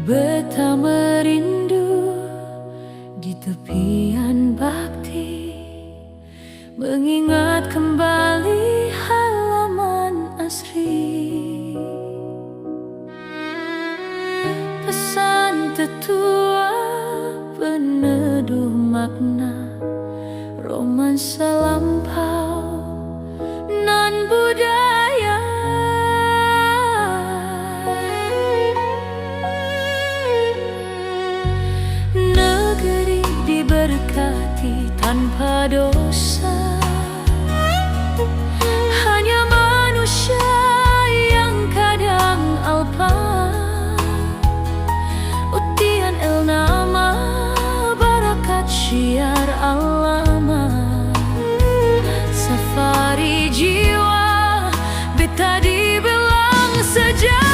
Betapa rindu di tepian bakti, mengingat kembali halaman asri. Pesan tetua peneduh makna, romansa lampau nan budaya. Negeri diberkati tanpa dosa, hanya manusia yang kadang alpa. Utian el nama barakat syiar alama, safari jiwa beta dibilang sejarah.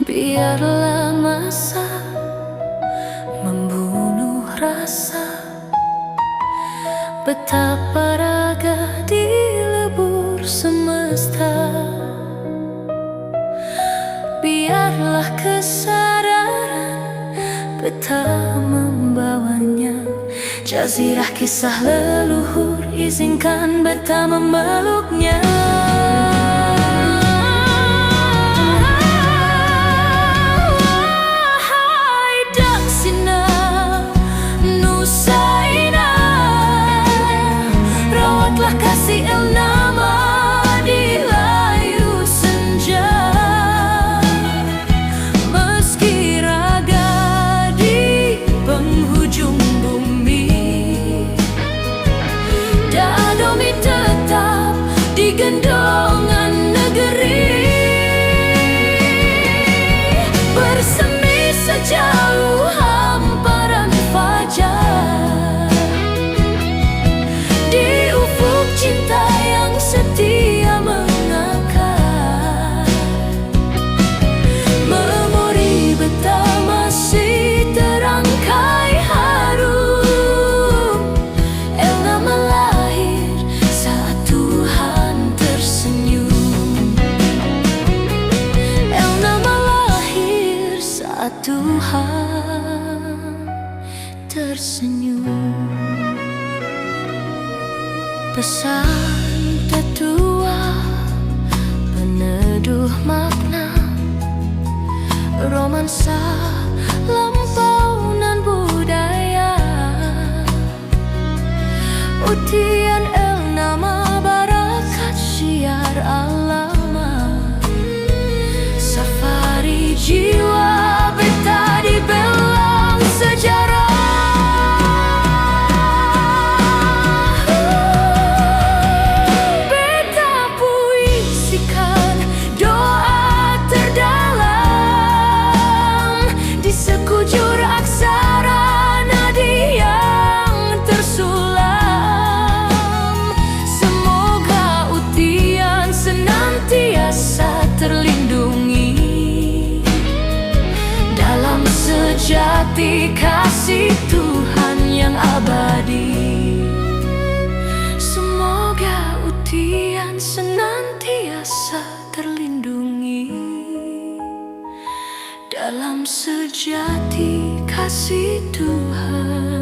Biarlah masa membunuh rasa, betapa raga dilebur semesta. Biarlah kesadaran beta membawanya, jazirah kisah leluhur izinkan beta memeluknya. Kasih el nama di layu senja, meski raga di penghujung bumi, dadomi tetap di gendongan negeri, bersemi sejauh hamparan fajar. Cinta yang setia mengakar, memori beta masih terangkai harum. El nama lahir saat Tuhan tersenyum. El nama lahir saat Tuhan tersenyum. Pesan tetua peneduh makna, romansa lampau nan budaya. Utian el nama barakat syiar alama, safari jiwa beta dibelang sejarah. sejati kasih Tuhan yang abadi. Semoga Utian senantiasa terlindungi dalam sejati kasih Tuhan.